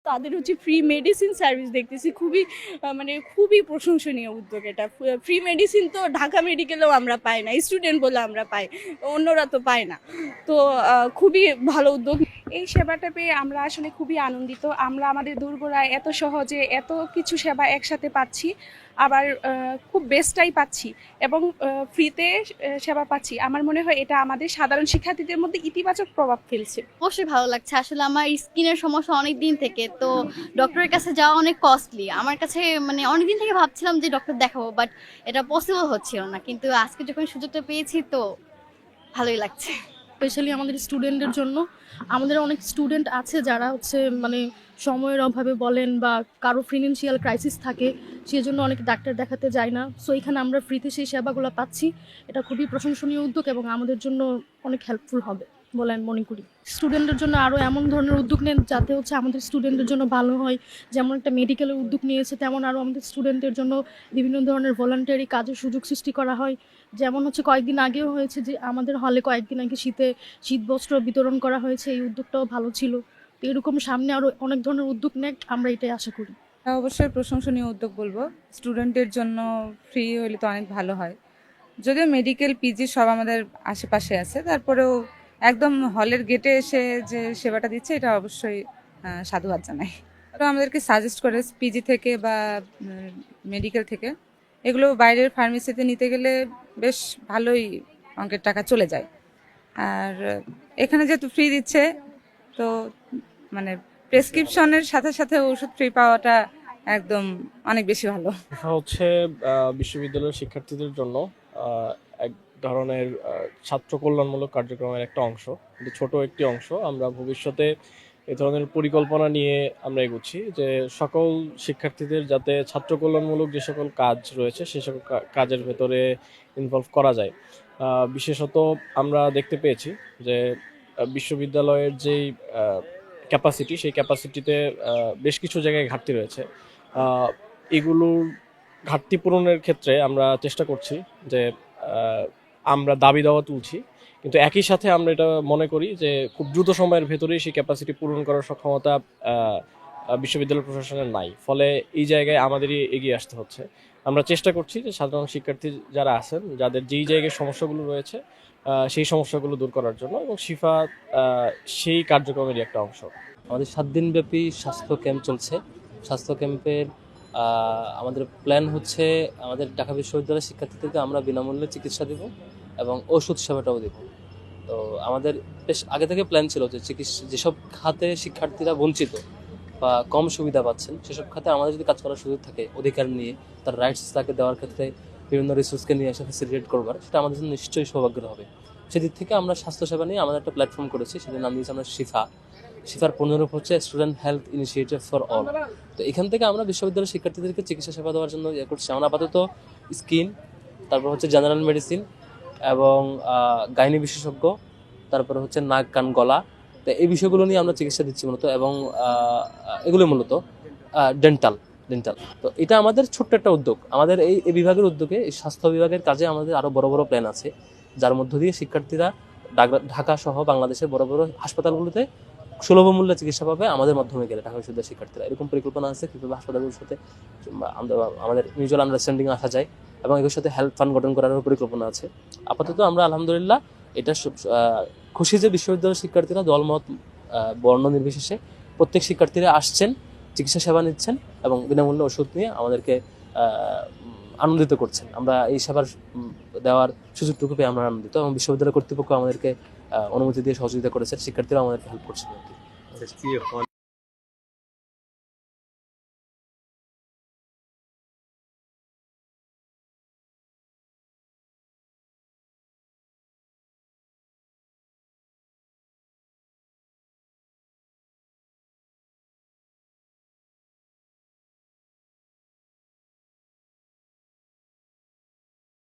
তাদের হচ্ছে free medicine service দেখতেছি খুবই মানে খুবই প্রশংসনীয় উদ্যোগ এটা। ফ্রি মেডিসিন তো ঢাকা মেডিকেলেও আমরা পাই না, স্টুডেন্ট বলে আমরা পাই, অন্যরা তো পায় না। তো খুবই ভালো উদ্যোগ। এই সেবাটা পেয়ে আমরা আসলে খুবই আনন্দিত। আমরা আমাদের দোরগোড়ায় এত সহজে এত কিছু সেবা একসাথে পাচ্ছি, আবার খুব বেস্টটাই পাচ্ছি এবং ফ্রিতে সেবা পাচ্ছি। আমার মনে হয় এটা আমাদের সাধারণ শিক্ষার্থীদের মধ্যে ইতিবাচক প্রভাব ফেলছে। অবশ্যই ভালো লাগছে। আসলে আমার স্কিনের সমস্যা অনেক দিন থেকে, তো ডক্টরের কাছে যাওয়া অনেক কস্টলি আমার কাছে। মানে অনেক দিন থেকে ভাবছিলাম যে ডক্টর দেখাবো, বাট এটা পসিবল হচ্ছিল না, কিন্তু আজকে যখন সুযোগটা পেয়েছি তো ভালোই লাগছে। স্পেশালি আমাদের স্টুডেন্টদের জন্য। আমাদের অনেক স্টুডেন্ট আছে যারা হচ্ছে মানে সময়ের অভাবে বলেন বা কারো ফিনান্সিয়াল ক্রাইসিস থাকে, সেজন্য অনেক ডাক্তার দেখাতে যায় না। সো এখানে আমরা ফ্রিতে সেই সেবাগুলো পাচ্ছি। এটা খুবই প্রশংসনীয় উদ্যোগ এবং আমাদের জন্য অনেক হেল্পফুল হবে বলে আমি মনে করি। স্টুডেন্টদের জন্য আরও এমন ধরনের উদ্যোগ নেন যাতে হচ্ছে আমাদের স্টুডেন্টদের জন্য ভালো হয়। যেমন একটা মেডিকেলের উদ্যোগ নিয়েছে, তেমন আরও আমাদের স্টুডেন্টদের জন্য বিভিন্ন ধরনের ভলান্টারি কাজের সুযোগ সৃষ্টি করা হয়। যেমন হচ্ছে কয়েকদিন আগেও হয়েছে যে আমাদের হলে কয়েকদিন আগে শীতবস্ত্র বিতরণ করা হয়েছে। এই উদ্যোগটাও ভালো ছিল। তো এরকম সামনে আরও অনেক ধরনের উদ্যোগ নেক, আমরা এটাই আশা করি। হ্যাঁ, অবশ্যই প্রশংসনীয় উদ্যোগ বলবো। স্টুডেন্টের জন্য ফ্রি হলে তো অনেক ভালো হয়। যদিও মেডিকেল পিজি সব আমাদের আশেপাশে আছে, তারপরেও একদম হলের গেটে এসে যে সেবাটা দিচ্ছে এটা অবশ্যই সাধুবাদ জানাই। তো আমাদেরকে সাজেস্ট করে পিজি থেকে বা মেডিকেল থেকে এগুলো বাইরের ফার্মেসিতে নিতে গেলে বেশ ভালোই অঙ্কের টাকা চলে যায়। আর এখানে যেহেতু ফ্রি দিচ্ছে, তো মানে প্রেসক্রিপশনের সাথে সাথে ওষুধ ফ্রি পাওয়াটা একদম অনেক বেশি ভালো। এটা হচ্ছে বিশ্ববিদ্যালয়ের শিক্ষার্থীদের জন্য এক ধরনের ছাত্র কল্যাণমূলক কার্যক্রমের একটা অংশ, কিন্তু ছোট একটি অংশ। আমরা ভবিষ্যতে এ ধরনের পরিকল্পনা নিয়ে আমরা এগোচ্ছি যে সকল শিক্ষার্থীদের যাতে ছাত্র কল্যাণমূলক যে সকল কাজ রয়েছে সে সকল কাজের ভেতরে ইনভলভ করা যায়। বিশেষত আমরা দেখতে পেয়েছি যে বিশ্ববিদ্যালয়ের যেই ক্যাপাসিটি, সেই ক্যাপাসিটিতে বেশ কিছু জায়গায় ঘাটতি রয়েছে। এগুলোর ঘাটতি পূরণের ক্ষেত্রে আমরা চেষ্টা করছি যে আমরা দাবি দাওয়া তুলছি, কিন্তু একই সাথে আমরা এটা মনে করি যে খুব দ্রুত সময়ের ভেতরেই সেই ক্যাপাসিটি পূরণ করার সক্ষমতা বিশ্ববিদ্যালয় প্রশাসনের নাই। ফলে এই জায়গায় আমাদেরই এগিয়ে আসতে হচ্ছে। আমরা চেষ্টা করছি যে সাধারণ শিক্ষার্থী যারা আছেন, যাদের যেই জায়গায় সমস্যাগুলো রয়েছে সেই সমস্যাগুলো দূর করার জন্য, এবং শিফা সেই কার্যক্রমেরই একটা অংশ। আমাদের 7 দিনব্যাপী স্বাস্থ্য ক্যাম্প চলছে। স্বাস্থ্য ক্যাম্পের আমাদের প্ল্যান হচ্ছে আমাদের ঢাকা বিশ্ববিদ্যালয়ের শিক্ষার্থীদেরকে আমরা বিনামূল্যে চিকিৎসা দেব এবং ওষুধ সেবাটাও দেব। তো আমাদের বেশ আগে থেকে প্ল্যান ছিল যে যেসব খাতে শিক্ষার্থীরা বঞ্চিত বা কম সুবিধা পাচ্ছেন, সেসব খাতে আমাদের যদি কাজ করার সুযোগ থাকে, অধিকার নিয়ে তার রাইটস তাকে দেওয়ার ক্ষেত্রে বিভিন্ন রিসোর্সকে নিয়ে এসে ফেসিলিটেট করবার, সেটা আমাদের জন্য নিশ্চয়ই সৌভাগ্যের হবে। সেদিক থেকে আমরা স্বাস্থ্যসেবা নিয়ে আমাদের একটা প্ল্যাটফর্ম করেছি, সেটার নাম দিয়েছি আমরা শিফার পূর্ণরূপ হচ্ছে student health initiative for all. তো এখান থেকে আমরা বিশ্ববিদ্যালয়ের শিক্ষার্থীদেরকে চিকিৎসা সেবা দেওয়ার জন্য ইয়ে করছি। আমরা আপাতত স্কিন, তারপর হচ্ছে জেনারেল মেডিসিন এবং গাইনি বিশেষজ্ঞ, তারপরে হচ্ছে নাক কান গলা, তো এই বিষয়গুলো নিয়ে আমরা চিকিৎসা দিচ্ছি মূলত। এবং এগুলো মূলত ডেন্টাল। তো এটা আমাদের ছোট্ট একটা উদ্যোগ। আমাদের এই বিভাগের উদ্যোগে, এই স্বাস্থ্য বিভাগের কাজে আমাদের আরও বড় বড় প্ল্যান আছে, যার মধ্য দিয়ে শিক্ষার্থীরা ঢাকা সহ বাংলাদেশের বড় বড় হাসপাতালগুলোতে সুলভ মূল্যে চিকিৎসা পাবে আমাদের মাধ্যমে গেলে। ঢাকা বিশ্ববিদ্যালয়ের শিক্ষার্থীরা এরকম পরিকল্পনা আছে কীভাবে হাসপাতালগুলোর সাথে আমাদের মিউচুয়াল আন্ডারস্ট্যান্ডিং আসা যায়, এবং এগুলোর সাথে হেল্প ফান্ড গঠন করারও পরিকল্পনা আছে। আপাতত আমরা আলহামদুলিল্লাহ এটা খুশি যে বিশ্ববিদ্যালয়ের শিক্ষার্থীরা দলমত বর্ণ নির্বিশেষে প্রত্যেক শিক্ষার্থীরা আসছেন, চিকিৎসা সেবা নিচ্ছেন এবং বিনামূল্যে ওষুধ নিয়ে আমাদেরকে আনন্দিত করছেন। আমরা এই সেবার দেওয়ার সুযোগটুকু পেয়ে আমরা আনন্দিত, এবং বিশ্ববিদ্যালয় কর্তৃপক্ষ আমাদেরকে অনুমতি দিয়ে সহযোগিতা করেছে, শিক্ষার্থীরা আমাদেরকে হেল্প করছে।